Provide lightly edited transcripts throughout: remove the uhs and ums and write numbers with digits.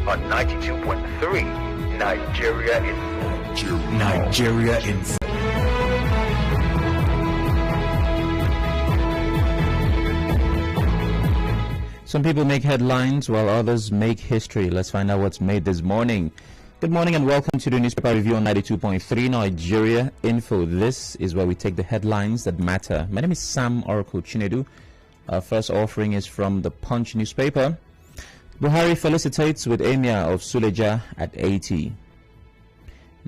on 92.3 Nigeria Info. Nigeria Info. Some people make headlines while others make history. Let's find out what's made this morning. Good morning and welcome to the newspaper review on 92.3 Nigeria Info. This is where we take the headlines that matter. My name is Sam Oracle Chinedu. Our first offering is from the Punch newspaper. Buhari felicitates with Emir of Suleja at 80.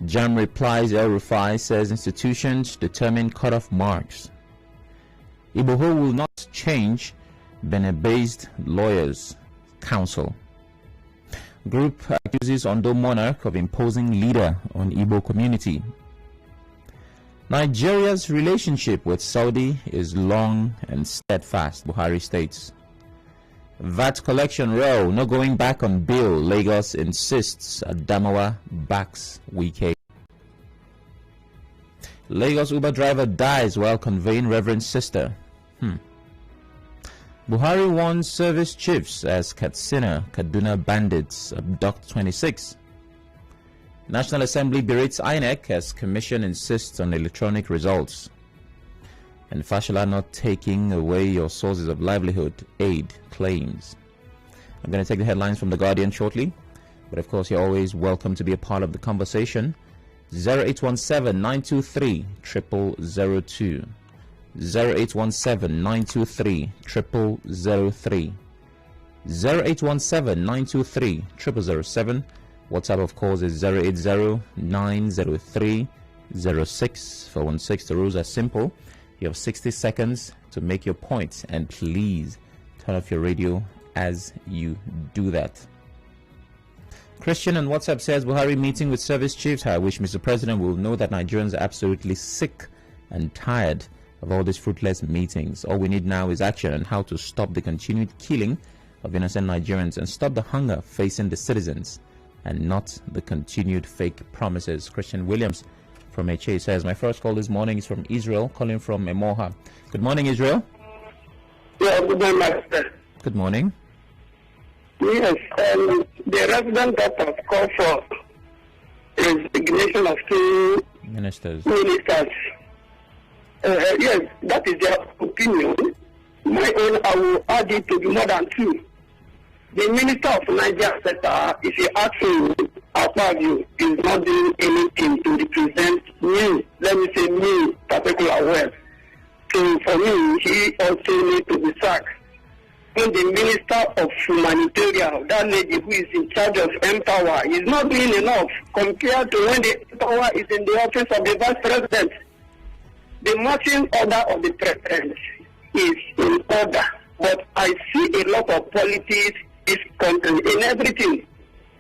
Jam replies El Rufai says institutions determine cutoff marks. Iboho will not change Benin-based lawyers council. Group accuses Ondo monarch of imposing leader on Igbo community. Nigeria's relationship with Saudi is long and steadfast, Buhari states. VAT collection row, no going back on bill, Lagos insists. Adamawa backs Wike. Lagos Uber driver dies while conveying Reverend sister. Buhari warns service chiefs as Katsina, Kaduna bandits abduct 26. National Assembly berates INEC as Commission insists on electronic results. And Fashola not taking away your sources of livelihood, aid claims. I'm going to take the headlines from The Guardian shortly, but of course you're always welcome to be a part of the conversation. 0817-923-0002. 0817-923-0003. 0817-923-0007. WhatsApp, of course, is 080-903-06-416. The rules are simple. You have 60 seconds to make your point, and please turn off your radio as you do that. Christian on WhatsApp says, Buhari meeting with service chiefs. I wish Mr. President will know that Nigerians are absolutely sick and tired of all these fruitless meetings. All we need now is action on how to stop the continued killing of innocent Nigerians and stop the hunger facing the citizens and not the continued fake promises. Christian Williams from HA says, my first call this morning is from Israel, calling from Emoha. Good morning, Israel. Yeah, good morning, Master. Good morning. Yes, the resident doctor called for resignation of two ministers. Yes, that is their opinion. My own, I will add it to be more than two. The Minister of Niger Sector, if you ask him, about you, is not doing anything to represent me. Let me say me, particular well. So for me, he also needs to be sacked. When the Minister of Humanitarian, that lady who is in charge of Empower, is not doing enough compared to when the Empower is in the office of the Vice President. The marching order of the President is in order, but I see a lot of politics is in everything.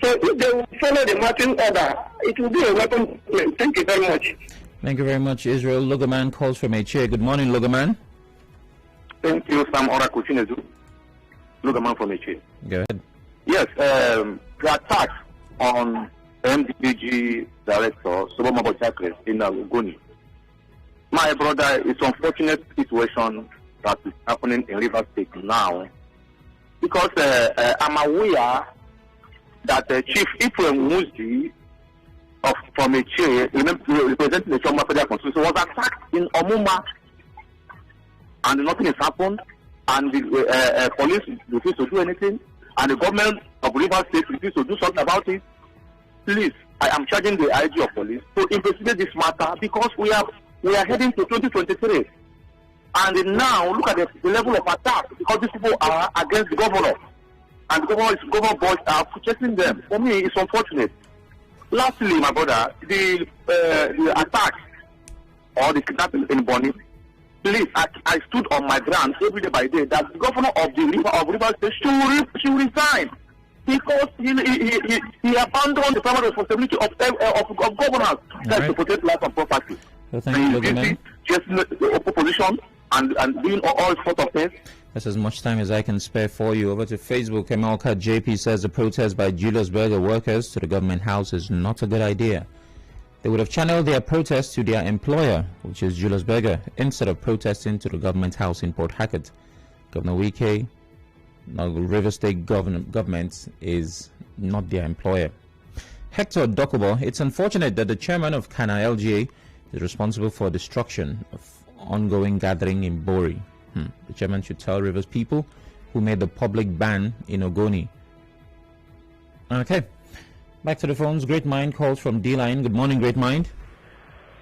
So if they will follow the marching order, it will be a weapon. Thank you very much. Thank you very much, Israel. Logoman calls from HA. Good morning, Logoman. Thank you, Sam Oracle Chinedu. Logoman from HA. Go ahead. Yes, the attack on MDG Director Soboma Bochakre in Ogoni. My brother, it's an unfortunate situation that is happening in River State now, because I'm aware that Chief Ephraim Muzi from HA, representing the Choma Federal Constitution, was attacked in Omuma, and nothing has happened, and the police refused to do anything, and the government of River State refused to do something about it. Please, I am charging the IG of police to investigate this matter, because we are heading to 2023, and now look at the level of attack, because these people are against the governor, and the governor boys are protecting them. For me, it's unfortunate. Lastly, my brother, the attack or the kidnapping in Bonny, please, I stood on my ground every day by day that the governor of the River State should resign, because he abandoned the primary responsibility of governors, that's to protect life and property. Well, thank you, Logoman. Just the opposition and doing all sorts of things. That's as much time as I can spare for you. Over to Facebook, Emalka JP says the protest by Julius Berger workers to the government house is not a good idea. They would have channeled their protest to their employer, which is Julius Berger, instead of protesting to the government house in Port Harcourt. Governor Wike, now River State government is not their employer. Hector Dokubo, it's unfortunate that the chairman of Kana LGA is responsible for destruction of ongoing gathering in Bori. The chairman should tell Rivers people who made the public ban in Ogoni. Okay, back to the phones. Great Mind calls from D-Line. Good morning, Great Mind.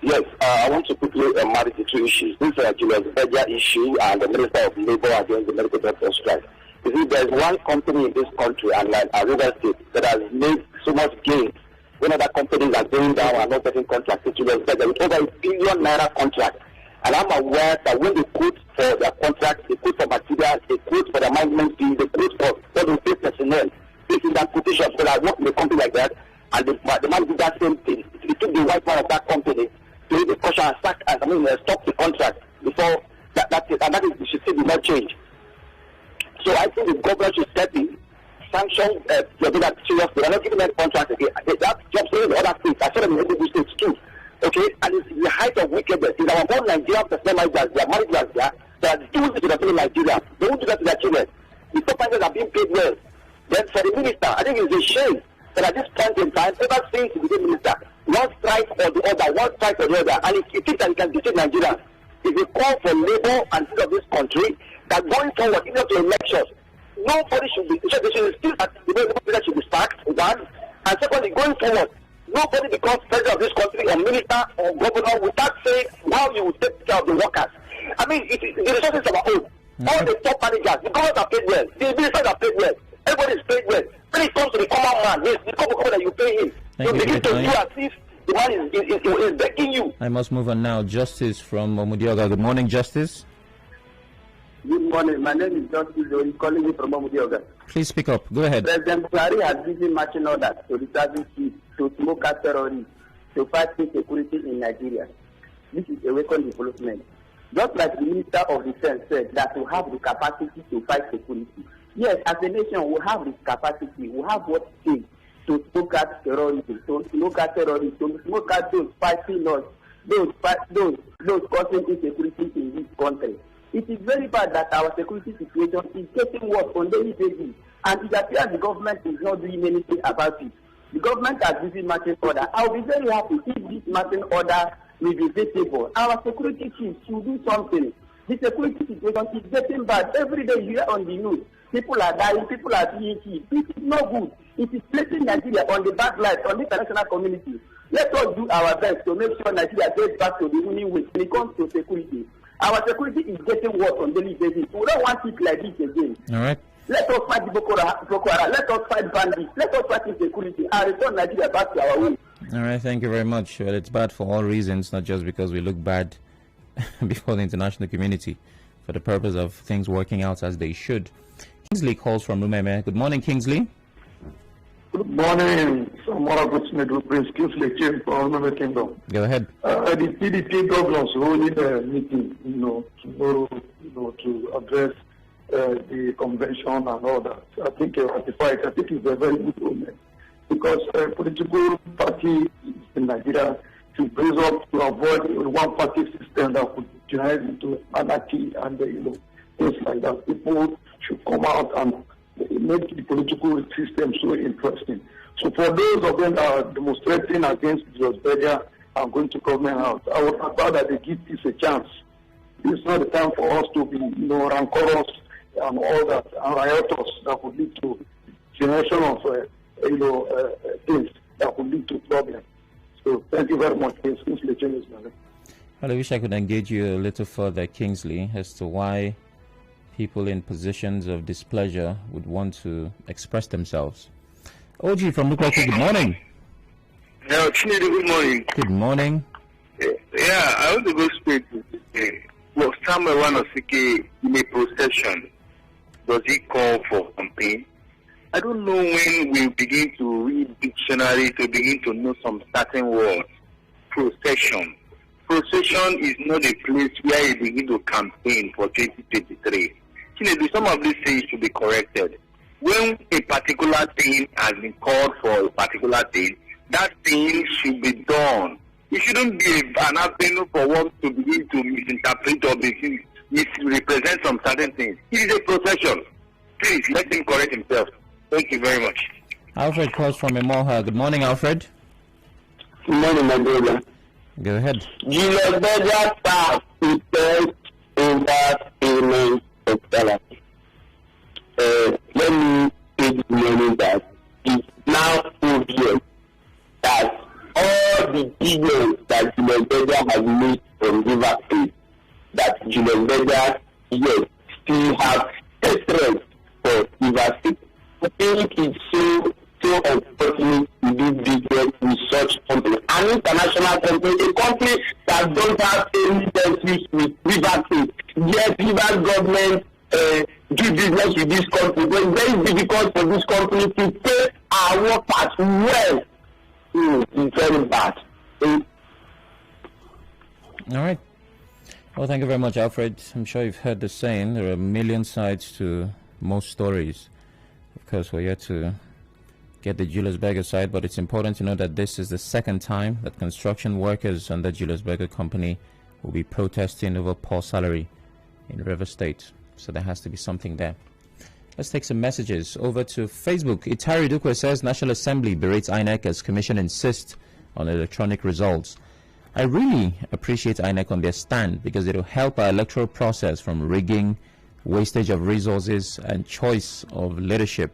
Yes, I want to quickly marry the two issues. This is Julius Berger issue and the Minister of Labour against the medical doctor strike. You see, there's one company in this country, and like River State, that has made so much gains when other companies are going down and not getting contracts. It's Julius Berger with over $1 billion contract. And I'm aware that when they quote for their contracts, they quote for materials, they quote for the management fee, they quote for the pay personnel. This is that quotation. So I work in a company like that, and the man did that same thing. He took the white man of that company to hit the caution and sack, and stop the contract before that's it. And that is, you should see, did not change. So I think the government should step in, sanction that serious. They are not giving them contracts again. That job in the other states. I saw them in the states too. Okay, and it's the height of wickedness. In our own Nigerian personnel managers, they are managers there. They are doing it to the people in Nigeria. They won't do that to their children. The top managers are being paid well. Then for the minister, I think it's a shame that at this point in time, ever since he became minister, one strike or the other, one strike or the other, and if you think that he can defeat Nigeria, it's a call for labor and of this country that going forward, even to elections, nobody should be, they should still, the president should be sacked, one, and secondly, going forward, nobody becomes president of this country or minister or governor without saying how you will take care of the workers. I mean, the resources are our own. All the top managers, the governors are paid well, the ministers are paid well, everybody is paid well. When it comes to the common man, yes, the common that you pay him, you begin to do as if the man is begging you. I must move on now. Justice from Omudioga. Good morning, Justice. Good morning. My name is Justice. I'm calling you from Omudioga. Please speak up. Go ahead. President Buhari has given marching orders to the service chief to smoke out terrorists to fight security in Nigeria. This is a welcome development. Just like the Minister of Defense said that we have the capacity to fight security. Yes, as a nation, we have this capacity. We have what it takes to smoke out terrorism, to smoke out terrorists, to smoke out those fighting us, those causing insecurity in this country. It is very bad that our security situation is getting worse on daily basis, and it appears the government is not doing anything about it. The government has given marching order. I will be very happy if this marching order will be visible. Our security chiefs should do something. The security situation is getting bad. Every day you hear on the news, people are dying, people are being killed. This is not good. It is placing Nigeria on the bad light, on the international community. Let us do our best to make sure Nigeria gets back to the winning way when it comes to security. Our security is getting worse on daily basis. We don't want it like this again. All right. Let us fight the Boko Haram. Let us fight bandits. Let us fight insecurity and return Nigeria back to our way. All right. Thank you very much. Well, it's bad for all reasons, not just because we look bad before the international community, for the purpose of things working out as they should. Kingsley calls from Rumeme. Good morning, Kingsley. Good morning, Chinedu, Prince Kingsley Chin from Rumeme Kingdom. Go ahead. The PDP governors holding a meeting, tomorrow, to address the convention and all that. I think ratified. I think it's a very good moment because political party in Nigeria to raise up to avoid one-party system that could generate into anarchy and things like that. People should come out and make the political system so interesting. So for those of them that are demonstrating against Julius Berger and going to government house, I would prefer that they give this a chance. This is not the time for us to be, rancorous and all that, and riotous that could lead to generation of, things that could lead to problems. So thank you very much. Well, I wish I could engage you a little further, Kingsley, as to why people in positions of displeasure would want to express themselves. OG from Lukwaki, good morning. Yeah, Chinedu, good morning. Good morning. Yeah, I want to go straight to was Samuel Wanosike in a procession? Does he call for campaign? I don't know when we begin to read dictionary to begin to know some certain words. Procession. Procession is not a place where you begin to campaign for 2023. Some of these things should be corrected. When a particular thing has been called for a particular thing, that thing should be done. It shouldn't be an avenue for one to begin to misinterpret or misrepresent some certain things. It is a procession. Please let him correct himself. Thank you very much. Alfred calls from Imoha. Good morning, Alfred. Good morning, my brother. Go ahead. Julius Berger staff prepares over payment of salary. Let me take the money that it's now obvious that all the billions that Julius Berger has made from River State, that Julius Berger, yes, still have interest for River State. I think it's so unfortunate to do business with such company, an international company, a company that don't have any business with River State. Yet River government do business with this country, but it's very difficult for this company to pay our workers well. It's very bad. All right. Well, thank you very much, Alfred. I'm sure you've heard the saying, there are a million sides to most stories. Of course, we're here to get the Julius Berger side, but it's important to know that this is the second time that construction workers under Julius Berger Company will be protesting over poor salary in River State. So there has to be something there. Let's take some messages over to Facebook. Itari Dukwe says National Assembly berates INEC as Commission insists on electronic results. I really appreciate INEC on their stand because it will help our electoral process from rigging, wastage of resources, and choice of leadership.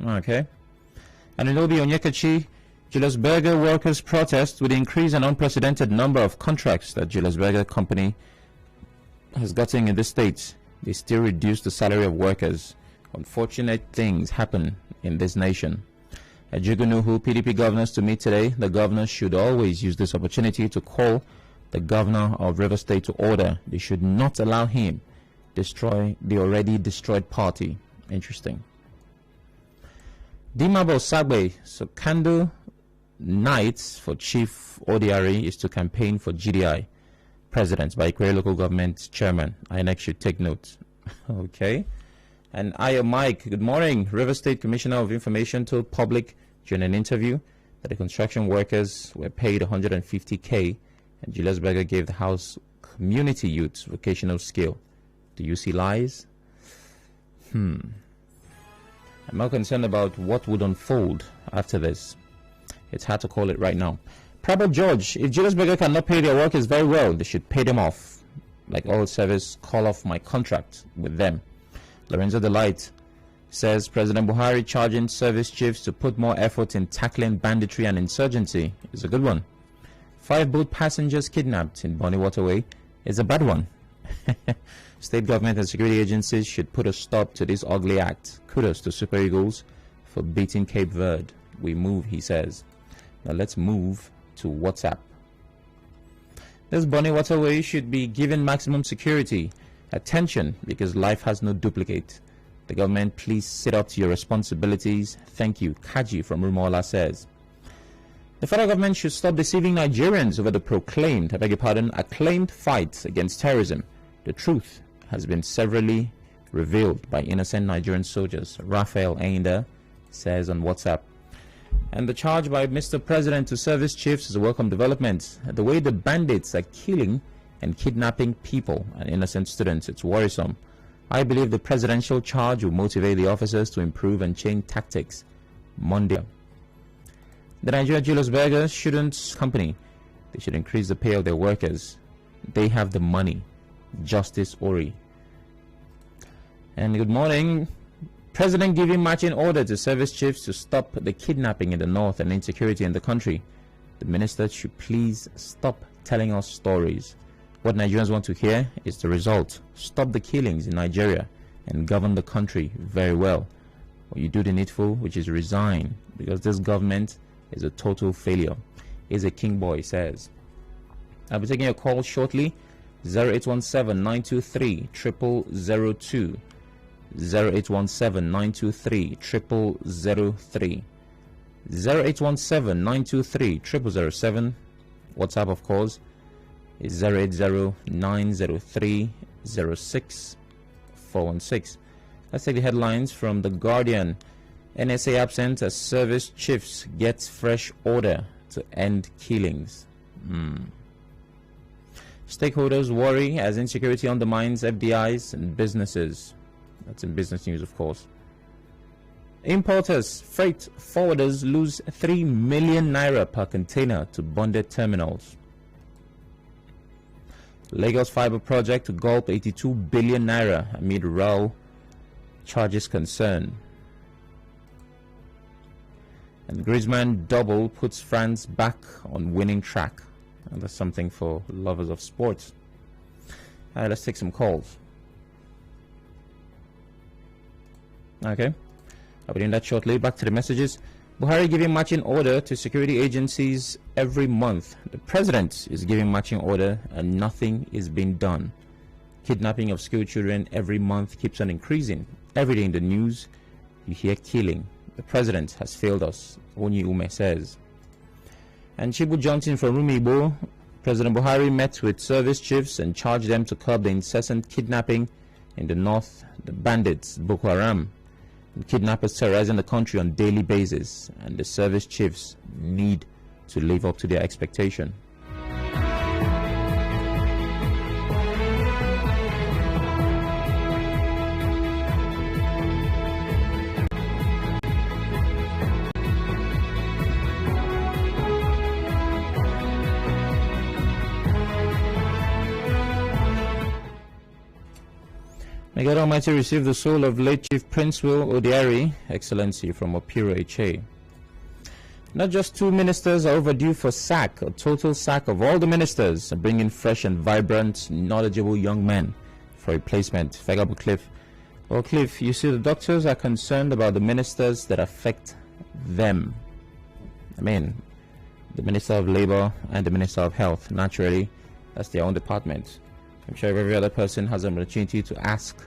Okay. And in Obi Onyekachi, Julius Berger workers protest with the increase and unprecedented number of contracts that Julius Berger Company has gotten in the States. They still reduce the salary of workers. Unfortunate things happen in this nation. At Jugunuhu, PDP governors to meet today. The governors should always use this opportunity to call the governor of River State to order. They should not allow him destroy the already destroyed party. Interesting. Dimabo Sagbe, so candle nights for Chief ODRE is to campaign for GDI president by Ikwere local government chairman. INEC should take note. Okay. And Ayo Mike, good morning. River State Commissioner of Information told public during an interview that the construction workers were paid 150K and Julius Berger gave the House community youths vocational skill. Do you see lies? I'm more concerned about what would unfold after this. It's hard to call it right now. Prabal George, if Julius Berger cannot pay their workers very well, they should pay them off. Like all service, call off my contract with them. Lorenzo Delight says President Buhari charging service chiefs to put more effort in tackling banditry and insurgency is a good one. 5 boat passengers kidnapped in Bonny Waterway is a bad one. State government and security agencies should put a stop to this ugly act. Kudos to Super Eagles for beating Cape Verde. We move, he says. Now let's move to WhatsApp. This Bonny Waterway should be given maximum security. Attention, because life has no duplicate. The government, please sit up to your responsibilities. Thank you. Kaji from Rumola says. The federal government should stop deceiving Nigerians over the proclaimed, acclaimed fight against terrorism. The truth has been severally revealed by innocent Nigerian soldiers. Raphael Ainda says on WhatsApp. And the charge by Mr. President to service chiefs is a welcome development. The way the bandits are killing and kidnapping people and innocent students, it's worrisome. I believe the presidential charge will motivate the officers to improve and change tactics. Monday. The Nigeria Julius Berger company, they should increase the pay of their workers. They have the money. Justice Ori. And good morning. President giving marching order to service chiefs to stop the kidnapping in the north and insecurity in the country. The minister should please stop telling us stories. What Nigerians want to hear is the result. Stop the killings in Nigeria and govern the country very well. Or you do the needful, which is resign, because this government is a total failure. Is a King Boy says. I'll be taking a call shortly. 0817-923-0002. 0817-923-0003. 0817-923-0007. WhatsApp, of course, is 080-903-06-416. Let's take the headlines from The Guardian. NSA absent as service chiefs gets fresh order to end killings. Stakeholders worry as insecurity undermines FDIs and businesses. That's in business news, of course. Importers, freight forwarders lose 3 million naira per container to bonded terminals. Lagos Fiber Project to gulp 82 billion naira amid row charges concern. And Griezmann double puts France back on winning track. And that's something for lovers of sports. Let's take some calls. Okay, I'll be doing that shortly. Back to the messages. Buhari giving matching order to security agencies every month. The president is giving matching order and nothing is being done. Kidnapping of school children every month keeps on increasing. Every day in the news, you hear killing. The president has failed us, Onyi Ume says. And Chibu Johnson from Rumibo, President Buhari met with service chiefs and charged them to curb the incessant kidnapping in the north, the bandits, Boko Haram. The kidnappers terrorizing the country on a daily basis, and the service chiefs need to live up to their expectation. May God Almighty receive the soul of late Chief Prince Will Odiari, Excellency, from Opiro Eche. Not just 2 ministers are overdue for sack, a total sack of all the ministers, bringing fresh and vibrant, knowledgeable young men for replacement. Fegabu Cliff. Well, Cliff, you see, the doctors are concerned about the ministers that affect them. I mean, the Minister of Labour and the Minister of Health. Naturally, that's their own department. I'm sure every other person has an opportunity to ask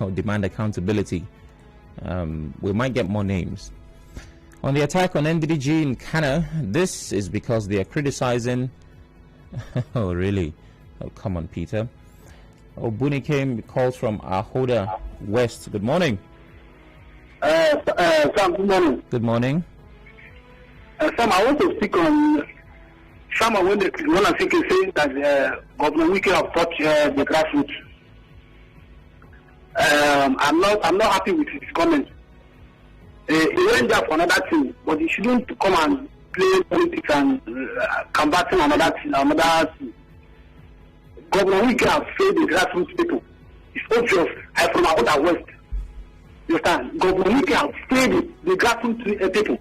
or demand accountability. We might get more names. On the attack on NDDG in Kana, this is because they are criticizing... Oh, really? Oh, come on, Peter. Obuni came calls from Ahoda West. Good morning. Sam, good morning. Good morning. Sam, I want to speak on... Someone when the one I think is saying that Governor Wike have touched the grassroots. I'm not happy with his comment. He went there for another thing, but he shouldn't come and play politics and combating another thing. Governor Wike have failed the grassroots people. It's obvious. I'm from Ahoda West. You understand? Governor Wike have failed the grassroots people.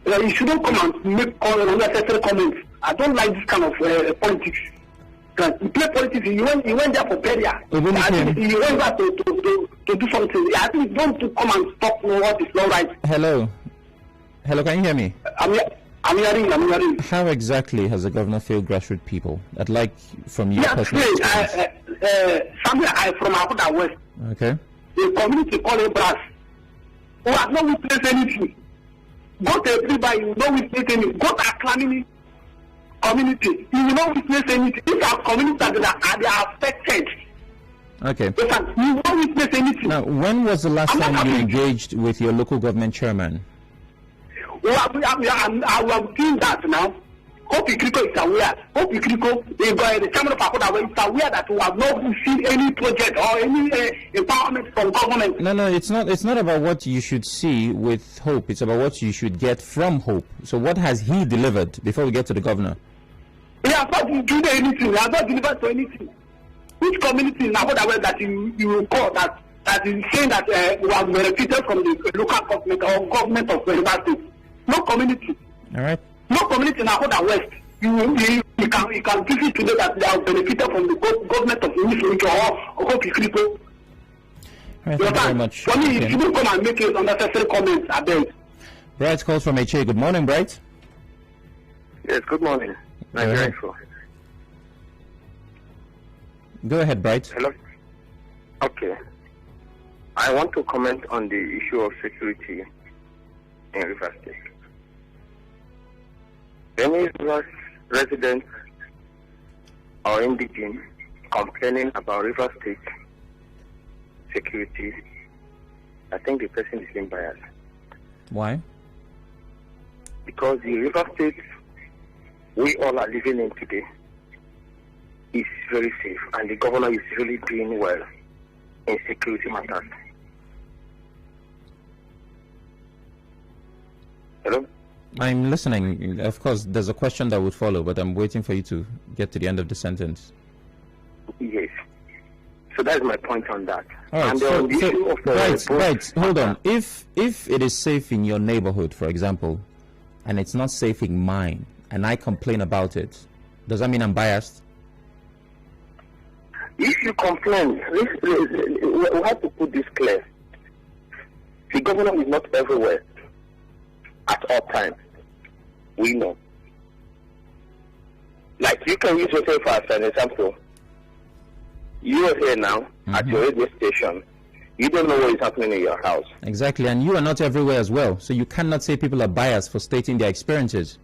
You shouldn't come and make unnecessary comments. I don't like this kind of politics. You play politics. You went there for burial. You went there to do something. I think don't come and talk what is not right. Hello, can you hear me? I'm hearing. How exactly has the governor failed grassroots people? I'd like from you personally. Somewhere I'm from Akuta West. Okay. The community called Ebras, who has not witnessed anything. Go to everybody, you will not witness anything. Go to Aklamini community, you will not witness anything. These are communities that are affected. Okay. You will not witness anything. Now, when was the last time you engaged with your local government chairman? Well, I will doing that now. Hope Ikriko is aware. Hope Ikriko, the chairman of Akoda is aware that we have not seen any project or any empowerment from government. No, it's not about what you should see with Hope. It's about what you should get from Hope. So what has he delivered before we get to the governor? He has not delivered anything. He has not delivered to anything. Which community in Akoda that you will call that is saying that we have benefited from the local government or government of the university? No community. All right. No community in Ahoda West. You can visit today that they have benefited from the government of Unification or Hope Ikriko. Thank you very much. For me, if you don't come and make unnecessary comments, I beg. Bright calls from HA. Good morning, Bright. Yes, good morning. I'm grateful. Go ahead, Bright. Hello. Okay. I want to comment on the issue of security in River State. Any resident or indigene complaining about River State security, I think the person is being biased. Why? Because the River State we all are living in today is very safe, and the governor is really doing well in security matters. I'm listening. Of course, there's a question that would follow, but I'm waiting for you to get to the end of the sentence. Yes. So that's my point on that. All right. And So, on the issue of right. Hold on. If it is safe in your neighborhood, for example, and it's not safe in mine, and I complain about it, does that mean I'm biased? If you complain, we have to put this clear. The governor is not everywhere at all times. We know. Like, you can use yourself as an example. You are here now at your radio station. You don't know what is happening in your house. Exactly, and you are not everywhere as well. So you cannot say people are biased for stating their experiences.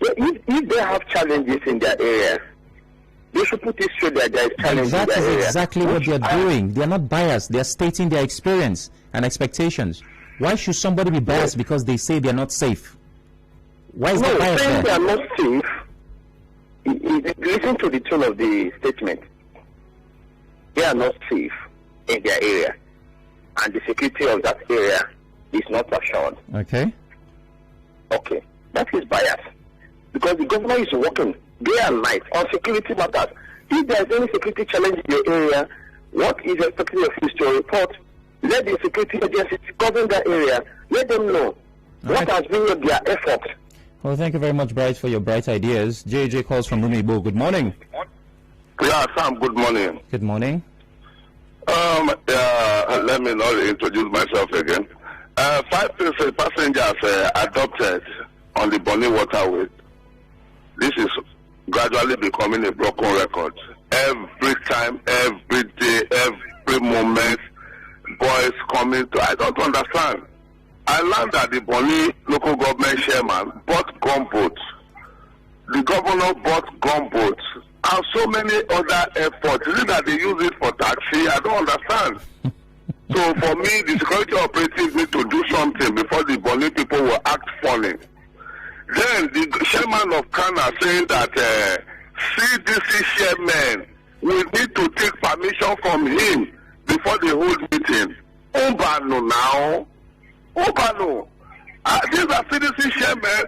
So if they have challenges in their area, they should put it straight that there is challenges in their area. That is exactly what they are doing. They are not biased. They are stating their experience and expectations. Why should somebody be biased because they say they are not safe? Why is the bias saying there? they are not safe, listen to the tone of the statement. They are not safe in their area, and the security of that area is not assured. Okay. Okay, that is bias, because the government is working day and night on security matters. If there is any security challenge in your area, what is expected of you to report? Let the security agencies covering that area, let them know what has been their effort. Well, thank you very much, Bright, for your bright ideas. JJ calls from Umibo. Good morning. Yeah, Sam, good morning. Good morning. Let me not introduce myself again. 5 passengers adopted on the Bonny Waterway. This is gradually becoming a broken record. Every time, every day, every moment, boys coming to... I don't understand. I learned that the Bonny local government chairman bought gunboats. The governor bought gunboats. And so many other efforts. Is it that they use it for taxi? I don't understand. So for me, the security operatives need to do something before the Bonny people will act funny. Then the chairman of Kana saying that CDC chairman will need to take permission from him before the whole meeting. Obano now. Obano. These are CDC chairmen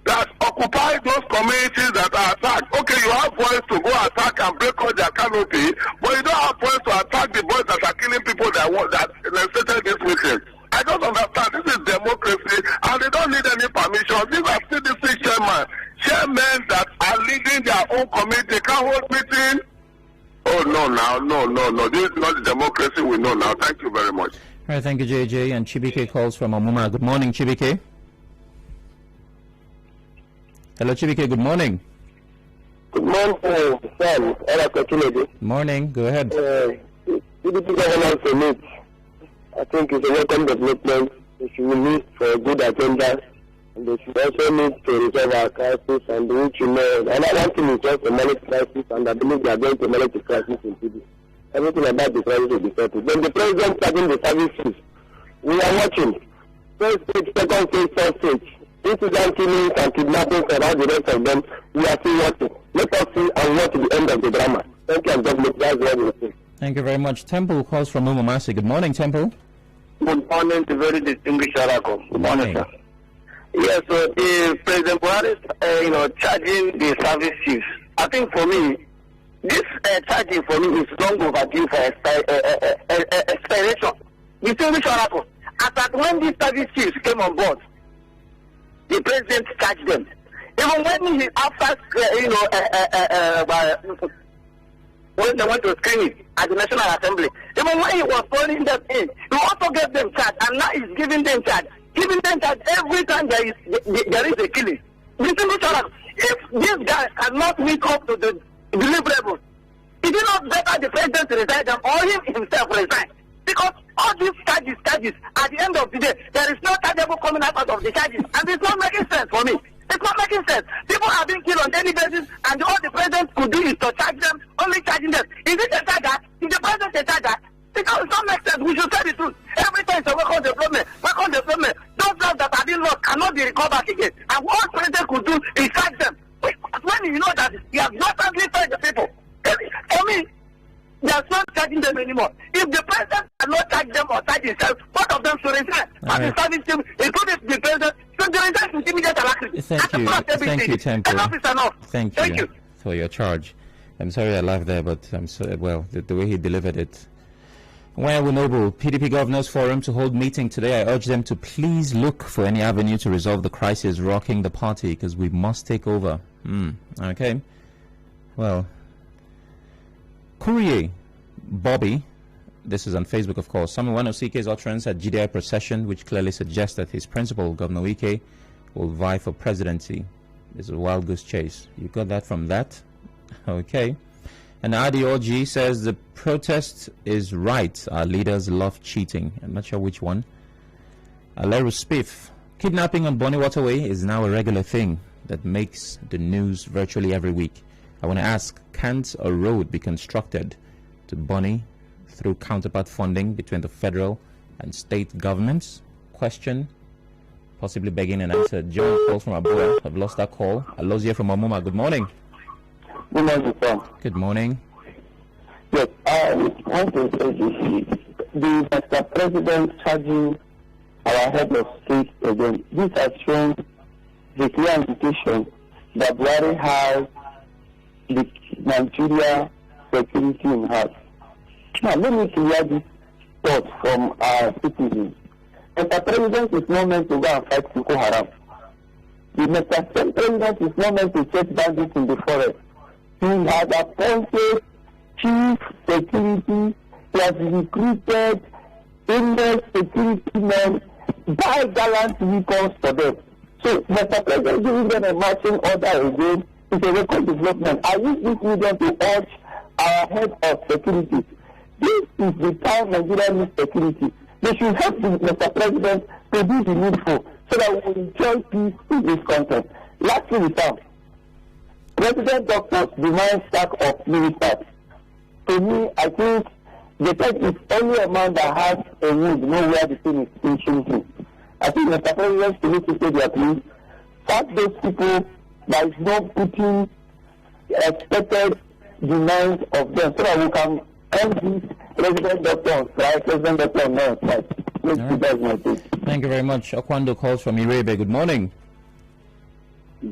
that occupy those communities that are attacked. Okay, you have boys to go attack and break out their canopy, but you don't have boys to attack the boys that are killing people that started this meeting. I don't understand. This is democracy, and they don't need any permission. These are CDC chairmen that are leading their own committee. Can't hold meeting. Oh no, no. This is not the democracy we know now. Thank you very much. All right, thank you, JJ. And Chibike calls from Amuma. Good morning, Chibike. Hello, Chibike. Good morning. Good morning, Sam. Chinedu. Morning. Go ahead. PDP governance summit. I think it's a welcome development. They should meet for a good agenda, and they should also need to resolve our crisis and which another thing is just a managed crisis, and I believe they are going to manage the crisis in PDP. Everything about the crisis will be settled. Then the president starting the services. We are watching. First stage, second stage, third stage. Incident killings and kidnappings and all the rest of them, we are still watching. Let us see and watch the end of the drama. Thank you, and God bless. That's what we say. Thank you very much. Temple calls from Umumasi. Good morning, Temple. Good morning to very distinguished Oracle. Good morning, sir. Yes, so President Buhari is, charging the service chiefs. I think for me, this charging for me is long overdue for expiration. Distinguished Oracle, as when these service chiefs came on board, the president charged them. Even when he after when they went to screen it at the National Assembly, even when he was calling them in, he also gave them charge, and now he's giving them charge every time there is a killing. If this guy cannot meet up to the deliverables, is it not better the president resign them or him himself resign? Because all these charges, at the end of the day, there is no chargeable coming out of the charges, and it's not making sense for me. It's not making sense. People are being killed on daily basis, and all the president could do is to charge them, only charging them. Is it a charger? Is the president a charger? Because it don't make sense. We should say the truth. Every time it's a work on development. Those jobs that have been lost cannot be recovered back again. And what president could do is charge them. When you know that he has not only charged the people. For me, they are not charging them anymore. If the president cannot charge them or charge himself, both of them should resign. And the service team, including the president, should resign to immediate alacrity. Thank you, Temple. Enough is enough. Thank you for your charge. I'm sorry I laughed there, but I'm so, well, the way he delivered it. Where Noble, PDP Governors Forum to hold meeting today. I urge them to please look for any avenue to resolve the crisis rocking the party, because we must take over. Okay. Well, Courier Bobby, this is on Facebook, of course. Some one of CK's utterance at GDI procession, which clearly suggests that his principal, Governor Wike, will vie for presidency. This is a wild goose chase. You got that from that? Okay. And Adi Oji says the protest is right. Our leaders love cheating. I'm not sure which one. Aleru Spiff. Kidnapping on Bonny Waterway is now a regular thing that makes the news virtually every week. I want to ask, can't a road be constructed to Bonny through counterpart funding between the federal and state governments? Question, possibly begging an answer. John calls from Abuja. I've lost that call. Alozia from Amuma. Good morning. Good morning, sir. Good morning. Yes, I want to say this. The Mr. President charging our head of state again. This has shown the clear indication that Buhari has the Nigeria security in heart. Now, let me clear this thought from our citizens. Mr. President is not meant to go and fight Boko Haram. The Mr. President is not meant to chase bandits in the forest. He has appointed chief security. He has recruited senior security men, buy gallant vehicles for them. So, Mr. President giving them a marching order again is a record development. I use this medium to urge our head of security. This is the time Nigeria needs security. They should help Mr. President to do the needful so that we will enjoy peace in this country. Lastly, we found President Doctors demand sack of ministers. To me, I think the fact is only a man that has a need know where the thing is pinching him. I think Mr. President should need to say their please. Sack those people that is not putting expected demands of them so that we can end this President Doctor on strike, President Doctor on no strike. That's my take. Thank you very much. Okwando calls from Irebe. Good morning.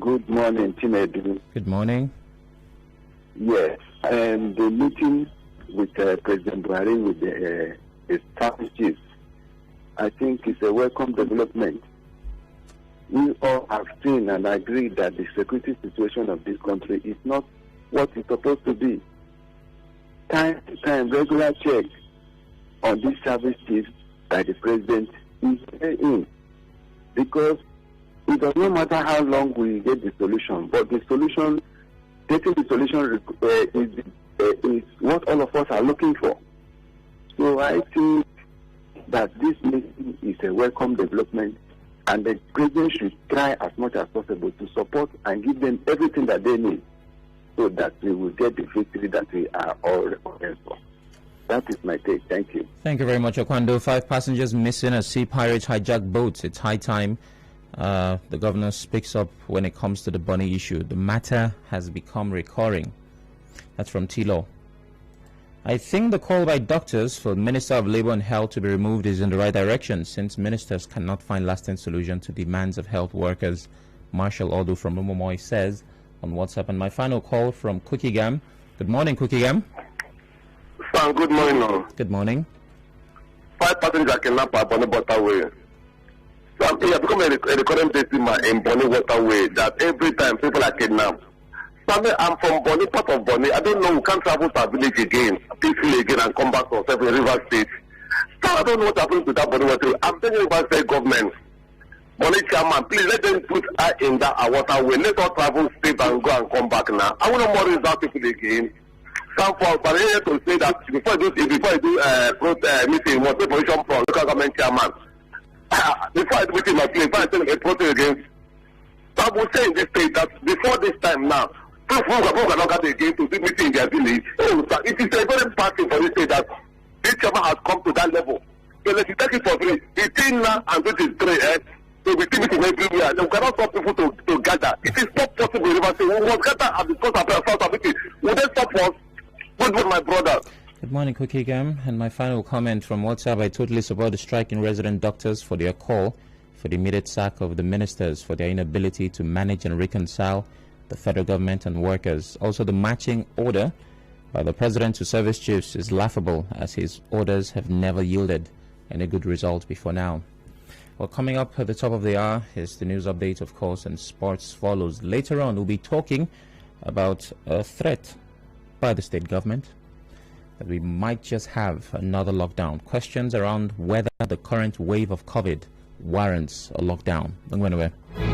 Good morning, Chinedu. Good morning. Yes, and the meeting with President Buhari with the staff chiefs, I think is a welcome development. We all have seen and agree that the security situation of this country is not what it's supposed to be. Time to time, regular check on these service chiefs by the president is very in, because it does not matter how long we get the solution, but the solution, getting the solution is what all of us are looking for. So I think that this meeting is a welcome development, and the president should try as much as possible to support and give them everything that they need so that we will get the victory that we are all recording for. That is my take. Thank you. Thank you very much, Okwando. 5 passengers missing as sea pirates hijack boats. It's high time the governor speaks up when it comes to the Bonny issue. The matter has become recurring. That's from T-Law. I think the call by doctors for Minister of Labour and Health to be removed is in the right direction, since ministers cannot find lasting solution to demands of health workers. Marshall Odu from Umumoy says on WhatsApp. And my final call from Cookie Gam. Good morning, Cookie Gam. Good morning. Good morning. 5 passengers kidnapped at Bonny Waterway. So I'm here become a recurrent decimal in Bonny Waterway that every time people are kidnapped. So I'm from Bonny, part of Bonny. I don't know, we can't travel to our village again, peacefully again, and come back to ourselves in River State. So I don't know what happened to that Bonny Waterway. I'm telling you about state government. Bonny chairman, please let them put her in that waterway. Let us travel safe and go and come back now. I want to more result people again. Some for here to say that before I do meeting, was a position from local government chairman. Before I do meeting my place, I tell a protest against. So I will say in this state that before this time now, people cannot get again to do meeting in their village. It is a very bad thing for this state that this chairman has come to that level. So let's take it for free. Between now and 23, so we think it everywhere. We cannot stop people to gather. It is not possible. We must gather and discuss about South Africa. Would they stop us? Good with my brother. Good morning, Cookie Gam. And my final comment from WhatsApp: I totally support the striking resident doctors for their call. for the immediate sack of the ministers for their inability to manage and reconcile the federal government and workers. Also, the matching order by the president to service chiefs is laughable, as his orders have never yielded any good result before now. Well, coming up at the top of the hour is the news update, of course, and sports follows. Later on, we'll be talking about a threat by the state government that we might just have another lockdown. Questions around whether the current wave of COVID warrants a lockdown. Don't go anywhere.